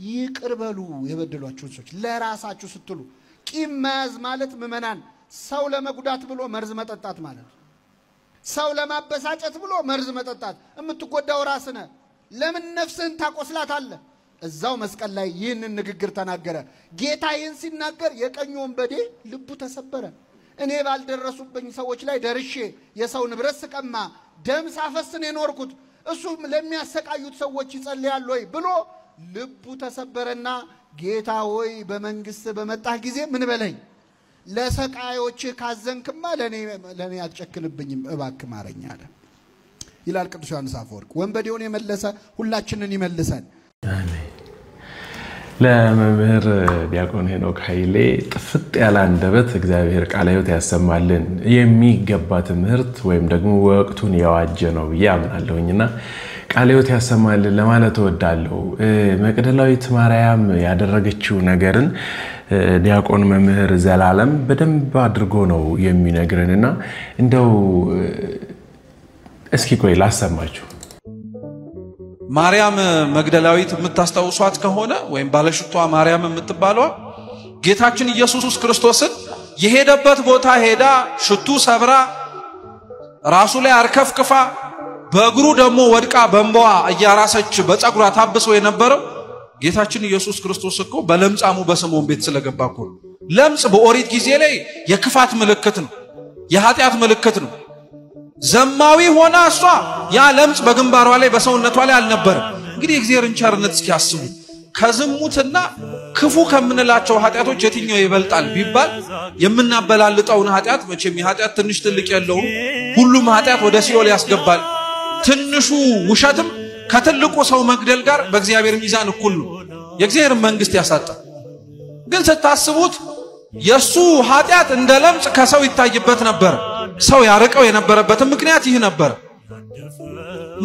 ይቅር በሉ የበደሏችሁን ሰዎች ለራሳችሁ ስትሉ። ቂም መያዝ ማለት ምእመናን ሰው ለመጉዳት ብሎ መርዝ መጠጣት ማለት ነው። ሰው ለማበሳጨት ብሎ መርዝ መጠጣት። የምትጎዳው ራስህ ነህ። ለምን ነፍስህን ታቆስላታለህ? እዛው መስቀል ላይ ይህንን ንግግር ተናገረ ጌታ። ይህን ሲናገር የቀኙ ወንበዴ ልቡ ተሰበረ። እኔ ባልደረሱብኝ ሰዎች ላይ ደርሼ የሰው ንብረት ስቀማ ደም ሳፈስን የኖርኩት እሱ ለሚያሰቃዩት ሰዎች ይጸልያል ወይ ብሎ ልቡ ተሰበረና ጌታ ሆይ በመንግስት በመጣህ ጊዜ ምን በለኝ፣ ለሰቃዮች ካዘንክማ ለኔ አትጨክንብኝም እባክህ ማረኝ አለ ይላል ቅዱስ ዮሐንስ አፈወርቅ። ወንበዴውን የመለሰ ሁላችንን ይመልሰን። አሜን። ለመምህር ዲያቆን ሄኖክ ኃይሌ ጥፍጥ ያለ አንደበት እግዚአብሔር ቃለ ሕይወት ያሰማልን። የሚገባ ትምህርት ወይም ደግሞ ወቅቱን ያዋጀ ነው ብዬ አምናለሁኝና ቃለ ሕይወት ያሰማልን ለማለት እወዳለሁ። መቅደላዊት ማርያም ያደረገችው ነገርን ዲያቆን መምህር ዘላለም በደንብ አድርጎ ነው የሚነግረንና እንደው እስኪ ቆይ ላሰማችሁ። ማርያም መግደላዊት የምታስታውሷት ከሆነ ወይም ባለሽቷ ማርያም የምትባለው ጌታችን ኢየሱስ ክርስቶስን የሄደበት ቦታ ሄዳ ሽቱ ሰብራ ራሱ ላይ አርከፍክፋ በእግሩ ደግሞ ወድቃ በእንባዋ እያራሰች በፀጉሯ ታብሶ የነበረው ጌታችን ኢየሱስ ክርስቶስ እኮ በለምጻሙ በስምዖን ቤት ስለገባ እኮ። ለምጽ በኦሪት ጊዜ ላይ የክፋት ምልክት ነው፣ የኃጢአት ምልክት ነው። ዘማዊ ሆና እሷ ያ ለምጽ በግንባሯ ላይ በሰውነቷ ላይ አልነበረም። እንግዲህ እግዚአብሔርን ቸርነት እስኪያስቡ ከዝሙትና ክፉ ከምንላቸው ኃጢአቶች የትኛው ይበልጣል ቢባል የምናበላልጠውን ኃጢአት መቼም የኃጢአት ትንሽ ትልቅ የለውም። ሁሉም ኃጢአት ወደ ሲኦል ያስገባል። ትንሹ ውሸትም ከትልቁ ሰው መግደል ጋር በእግዚአብሔር ሚዛን እኩል ነው፣ የእግዚአብሔር መንግስት ያሳጣል። ግን ስታስቡት የሱ ኃጢአት እንደ ለምጽ ከሰው ይታይበት ነበር። ሰው ያርቀው የነበረበት ምክንያት ይህ ነበር።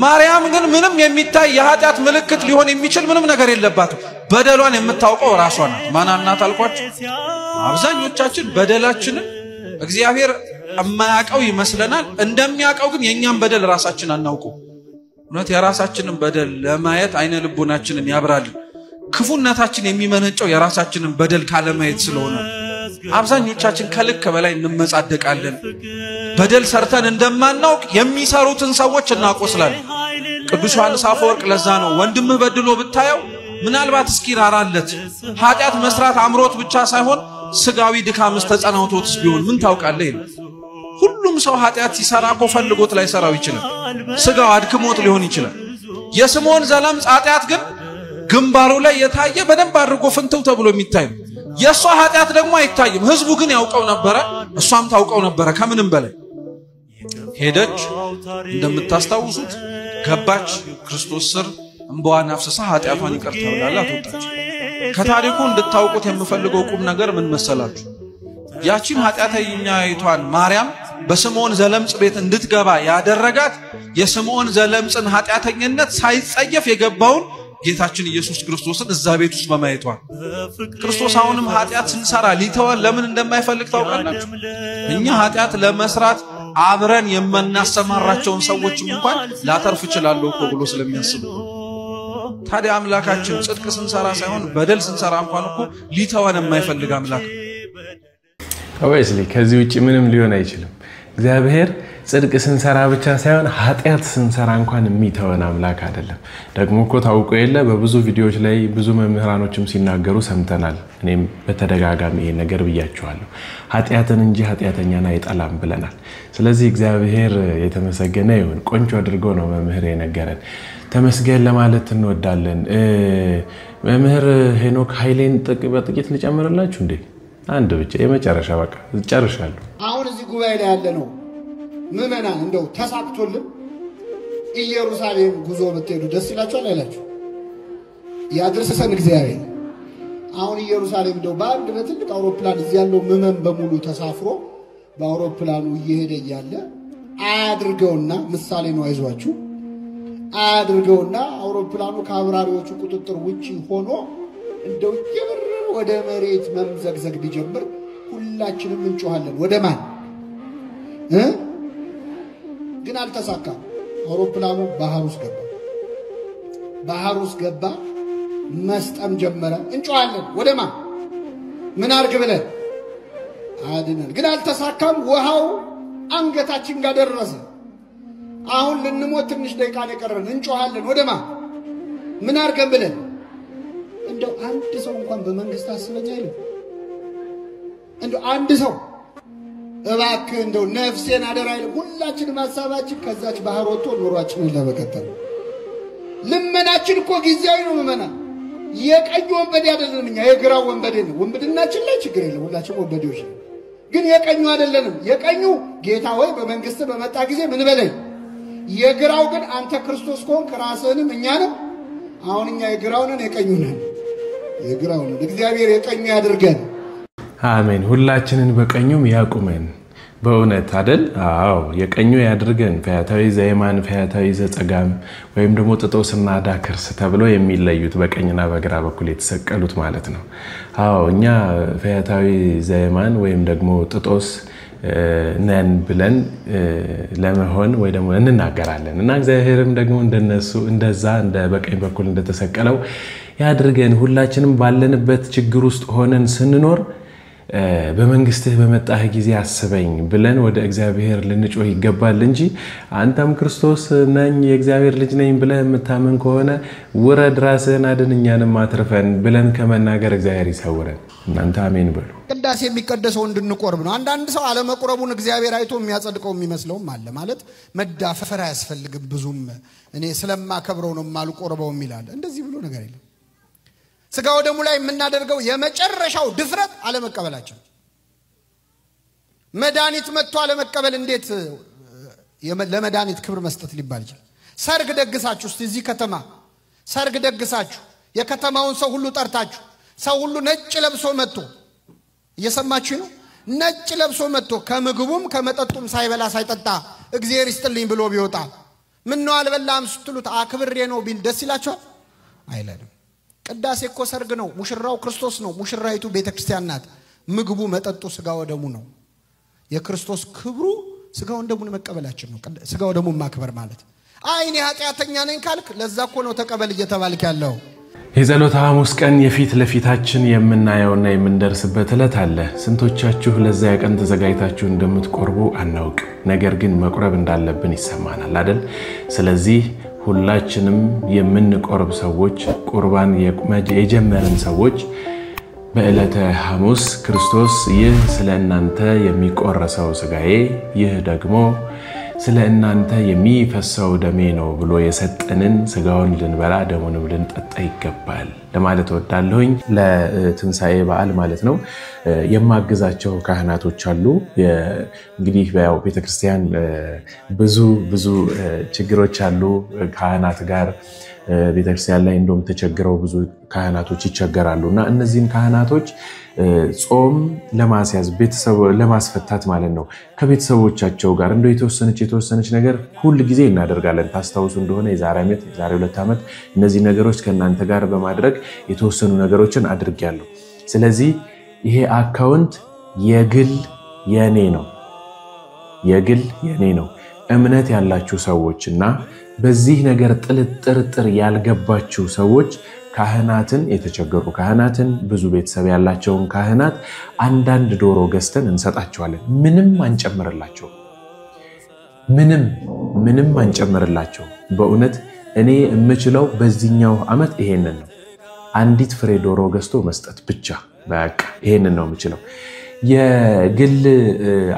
ማርያም ግን ምንም የሚታይ የኃጢአት ምልክት ሊሆን የሚችል ምንም ነገር የለባትም። በደሏን የምታውቀው ራሷ ናት። ማናናት አልኳችሁ? አብዛኞቻችን በደላችንን እግዚአብሔር የማያውቀው ይመስለናል። እንደሚያውቀው ግን የኛን በደል ራሳችን አናውቀው። እውነት የራሳችንን በደል ለማየት አይነ ልቦናችንን ያብራልን። ክፉነታችን የሚመነጨው የራሳችንን በደል ካለማየት ስለሆነ አብዛኞቻችን ከልክ በላይ እንመጻደቃለን። በደል ሰርተን እንደማናውቅ የሚሰሩትን ሰዎች እናቆስላለን። ቅዱስ ዮሐንስ አፈወርቅ ለዛ ነው ወንድምህ በድሎ ብታየው ምናልባት እስኪራራለት ኃጢአት መስራት አምሮት ብቻ ሳይሆን ስጋዊ ድካምስ ተጸናውቶትስ ቢሆን ምን ታውቃለህ ይላል። ሁሉም ሰው ኃጢአት ሲሰራ እኮ ፈልጎት ላይ ሰራው ይችላል። ስጋው አድክሞት ሊሆን ይችላል። የስምዖን ዘለምጽ ኃጢአት ግን ግንባሩ ላይ የታየ በደንብ አድርጎ ፍንትው ተብሎ የሚታይ የሷ ኃጢአት ደግሞ አይታይም። ህዝቡ ግን ያውቀው ነበር፣ እሷም ታውቀው ነበር። ከምንም በላይ ሄደች፣ እንደምታስታውሱት ገባች፣ ክርስቶስ ስር እንባዋን አፍስሳ ኃጢአቷን ይቅር ተብላላት ወጣች። ከታሪኩ እንድታውቁት የምፈልገው ቁም ነገር ምን መሰላችሁ? ያቺን ኃጢአተኛይቷን ማርያም በስምዖን ዘለምጽ ቤት እንድትገባ ያደረጋት የስምዖን ዘለምጽን ኃጢአተኝነት ሳይጸየፍ የገባውን ጌታችን ኢየሱስ ክርስቶስን እዛ ቤት ውስጥ በማየቷ። ክርስቶስ አሁንም ኃጢአት ስንሰራ ሊተወን ለምን እንደማይፈልግ ታውቃላችሁ? እኛ ኃጢአት ለመስራት አብረን የምናሰማራቸውን ሰዎች እንኳን ላተርፍ እችላለሁ እኮ ብሎ ስለሚያስብ። ታዲያ አምላካችን ጽድቅ ስንሰራ ሳይሆን በደል ስንሰራ እንኳን እኮ ሊተወን የማይፈልግ አምላክ። ኦብቪየስሊ ከዚህ ውጪ ምንም ሊሆን አይችልም። እግዚአብሔር ጽድቅ ስንሰራ ብቻ ሳይሆን ኃጢአት ስንሰራ እንኳን የሚተወን አምላክ አይደለም። ደግሞ እኮ ታውቆ የለ በብዙ ቪዲዮዎች ላይ ብዙ መምህራኖችም ሲናገሩ ሰምተናል። እኔም በተደጋጋሚ ይሄ ነገር ብያችኋለሁ። ኃጢአትን እንጂ ኃጢአተኛን አይጠላም ብለናል። ስለዚህ እግዚአብሔር የተመሰገነ ይሁን። ቆንጆ አድርጎ ነው መምህር የነገረን። ተመስገን ለማለት እንወዳለን። መምህር ሄኖክ ኃይሌን በጥቂት ልጨምርላችሁ እንዴ? አንድ ብቻ የመጨረሻ በቃ ጨርሻለሁ። አሁን እዚህ ጉባኤ ላይ ያለ ነው ምዕመናን እንደው ተሳክቶልን ኢየሩሳሌም ጉዞ ብትሄዱ ደስ ይላችኋል አይላችሁ? ያድርስሰን እግዚአብሔር። አሁን ኢየሩሳሌም እንደው በአንድ በትልቅ አውሮፕላን እዚህ ያለው ምዕመን በሙሉ ተሳፍሮ በአውሮፕላኑ እየሄደ እያለ አያድርገውና ምሳሌ ነው አይዟችሁ አያድርገውና አውሮፕላኑ ከአብራሪዎቹ ቁጥጥር ውጪ ሆኖ እንደው ይብር ወደ መሬት መምዘግዘግ ቢጀምር ሁላችንም እንጮሃለን። ወደ ማን ግን አልተሳካም። አውሮፕላኑ ባህር ውስጥ ገባ መስጠም ጀመረ። እንጮሃለን። ወደ ማን ምን አርግ ብለን አድነን። ግን አልተሳካም። ውሃው አንገታችን ጋር ደረሰ። አሁን ልንሞት ትንሽ ደቂቃ የቀረን። እንጮሃለን። ወደ ማን ምን አርገን ብለን እንደው አንድ ሰው እንኳን በመንግስት አስበኝ አይልም። እንደው አንድ ሰው እባክህ እንደው ነፍሴን አደራ አይልም። ሁላችንም ሐሳባችን ከዛች ባህር ወጥቶ ኑሯችንን ለመቀጠል። ልመናችን እኮ ጊዜያዊ ነው መመና። የቀኝ ወንበዴ አይደለንም እኛ የግራው ወንበዴ ነው። ወንበድናችን ላይ ችግር የለም። ሁላችንም ወንበዴዎች ነን። ግን የቀኙ አይደለንም። የቀኙ ጌታ ወይ በመንግስት በመጣ ጊዜ ምን በለኝ። የግራው ግን አንተ ክርስቶስ ከሆንክ ራስህንም እኛንም አሁን እኛ የግራው ነን የቀኙ ነን። የግራው ነን። እግዚአብሔር የቀኙ ያድርገን። አሜን። ሁላችንን በቀኙም ያቁመን። በእውነት አይደል? አዎ የቀኙ ያድርገን። ፈያታዊ ዘየማን ፈያታዊ ዘጸጋም ወይም ደግሞ ጥጦስና ዳክርስ ተብሎ የሚለዩት በቀኝና በግራ በኩል የተሰቀሉት ማለት ነው። አዎ እኛ ፈያታዊ ዘየማን ወይም ደግሞ ጥጦስ ነን ብለን ለመሆን ወይ ደግሞ እንናገራለን እና እግዚአብሔርም ደግሞ እንደነሱ እንደዛ እንደ በቀኝ በኩል እንደተሰቀለው ያድርገን። ሁላችንም ባለንበት ችግር ውስጥ ሆነን ስንኖር በመንግስትህ በመጣህ ጊዜ አስበኝ ብለን ወደ እግዚአብሔር ልንጮህ ይገባል እንጂ አንተም ክርስቶስ ነኝ የእግዚአብሔር ልጅ ነኝ ብለህ የምታመን ከሆነ ውረድ ራስህን አድን እኛንም አትርፈን ብለን ከመናገር እግዚአብሔር ይሰውረን። እናንተ አሜን በሉ። ቅዳሴ የሚቀደሰው እንድንቆርብ ነው። አንዳንድ ሰው አለመቆረቡን እግዚአብሔር አይቶ የሚያጸድቀው የሚመስለውም አለ። ማለት መዳፈር አያስፈልግም ብዙም እኔ ስለማከብረው ነው የማልቆርበው ይላል። እንደዚህ ብሎ ነገር የለም። ስጋው ደሙ ላይ የምናደርገው የመጨረሻው ድፍረት አለመቀበላችን። መድኃኒት መጥቶ አለመቀበል እንዴት ለመድኃኒት ክብር መስጠት ሊባል ይችላል? ሰርግ ደግሳችሁ እስቲ እዚህ ከተማ ሰርግ ደግሳችሁ የከተማውን ሰው ሁሉ ጠርታችሁ ሰው ሁሉ ነጭ ለብሶ መጥቶ እየሰማችሁ ነው። ነጭ ለብሶ መጥቶ ከምግቡም ከመጠጡም ሳይበላ ሳይጠጣ እግዚአብሔር ይስጥልኝ ብሎ ቢወጣ ምን ነው አልበላም ስትሉት አክብሬ ነው ቢል ደስ ይላችኋል? አይለንም። ቅዳሴ እኮ ሰርግ ነው። ሙሽራው ክርስቶስ ነው። ሙሽራይቱ ቤተክርስቲያን ናት። ምግቡ መጠጡ ስጋው ደሙ ነው። የክርስቶስ ክብሩ ስጋው ደሙን መቀበላችን ነው። ስጋው ደሙን ማክበር ማለት አይኔ ኃጢአተኛ ነኝ ካልክ ለዛ እኮ ነው ተቀበል እየተባልክ ያለው። የጸሎተ ሐሙስ ቀን የፊት ለፊታችን የምናየውና የምንደርስበት ዕለት አለ። ስንቶቻችሁ ለዛ ቀን ተዘጋጅታችሁ እንደምትቆርቡ አናውቅ። ነገር ግን መቁረብ እንዳለብን ይሰማናል አይደል? ስለዚህ ሁላችንም የምንቆርብ ሰዎች ቁርባን የጀመረን ሰዎች በዕለተ ሐሙስ ክርስቶስ ይህ ስለ እናንተ የሚቆረሰው ስጋዬ ይህ ደግሞ ስለ እናንተ የሚፈሰው ደሜ ነው ብሎ የሰጠንን ስጋውን ልንበላ ደሙንም ልንጠጣ ይገባል ለማለት ወዳለሁኝ። ለትንሳኤ በዓል ማለት ነው የማግዛቸው ካህናቶች አሉ። እንግዲህ ያው ቤተክርስቲያን ብዙ ችግሮች አሉ ካህናት ጋር። ቤተክርስቲያን ላይ እንደውም ተቸግረው ብዙ ካህናቶች ይቸገራሉና እነዚህን ካህናቶች ጾም ለማስያዝ ቤተሰብ ለማስፈታት ማለት ነው ከቤተሰቦቻቸው ጋር እንደው የተወሰነች ነገር ሁሉ ጊዜ እናደርጋለን። ታስታውሱ እንደሆነ የዛሬ 2 ዓመት እነዚህ ነገሮች ከናንተ ጋር በማድረግ የተወሰኑ ነገሮችን አድርጌያለሁ። ስለዚህ ይሄ አካውንት የግል የኔ ነው። እምነት ያላችሁ ሰዎችና በዚህ ነገር ጥርጥር ያልገባችሁ ሰዎች ካህናትን የተቸገሩ ካህናትን ብዙ ቤተሰብ ያላቸውን ካህናት አንዳንድ ዶሮ ገዝተን እንሰጣቸዋለን። ምንም አንጨምርላቸው። ምንም አንጨምርላቸው በእውነት እኔ የምችለው በዚህኛው አመት ይሄንን ነው አንዲት ፍሬ ዶሮ ገዝቶ መስጠት ብቻ በቃ ይሄንን ነው የምችለው የግል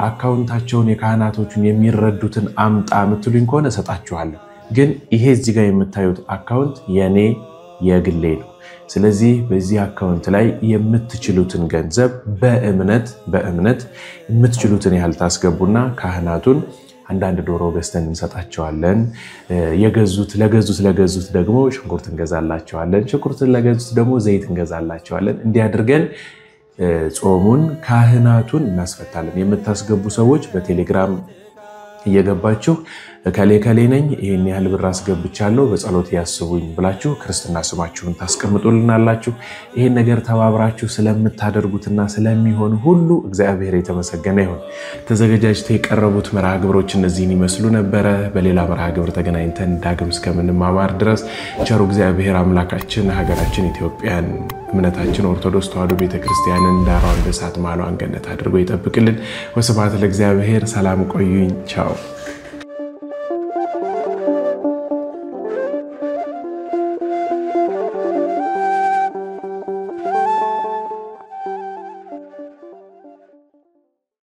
አካውንታቸውን የካህናቶቹን የሚረዱትን አምጣ ምትሉኝ ከሆነ ሰጣችኋለሁ ግን ይሄ እዚህ ጋር የምታዩት አካውንት የኔ የግሌ ነው ስለዚህ በዚህ አካውንት ላይ የምትችሉትን ገንዘብ በእምነት የምትችሉትን ያህል ታስገቡና ካህናቱን አንዳንድ ዶሮ ገዝተን እንሰጣቸዋለን ለገዙት ደግሞ ሽንኩርት እንገዛላቸዋለን ሽንኩርትን ለገዙት ደግሞ ዘይት እንገዛላቸዋለን እንዲያድርገን ጾሙን ካህናቱን እናስፈታለን የምታስገቡ ሰዎች በቴሌግራም እየገባችሁ ከሌ ነኝ ይሄን ያህል ብር አስገብቻለሁ በጸሎት ያስቡኝ ብላችሁ ክርስትና ስማችሁን ታስቀምጡልናላችሁ ይሄን ነገር ተባብራችሁ ስለምታደርጉትና ስለሚሆን ሁሉ እግዚአብሔር የተመሰገነ ይሁን ተዘጋጃጅተው የቀረቡት መርሃ ግብሮች እነዚህን ይመስሉ ነበር በሌላ መርሃ ግብር ተገናኝተን ዳግም እስከምንማማር ድረስ ቸሩ እግዚአብሔር አምላካችን ሀገራችን ኢትዮጵያን እምነታችን ኦርቶዶክስ ተዋሕዶ ቤተክርስቲያንን ዳሯን በእሳት ማሏን ገነት አድርጎ ይጠብቅልን ወስብሐት ለእግዚአብሔር ሰላም ቆዩኝ ቻው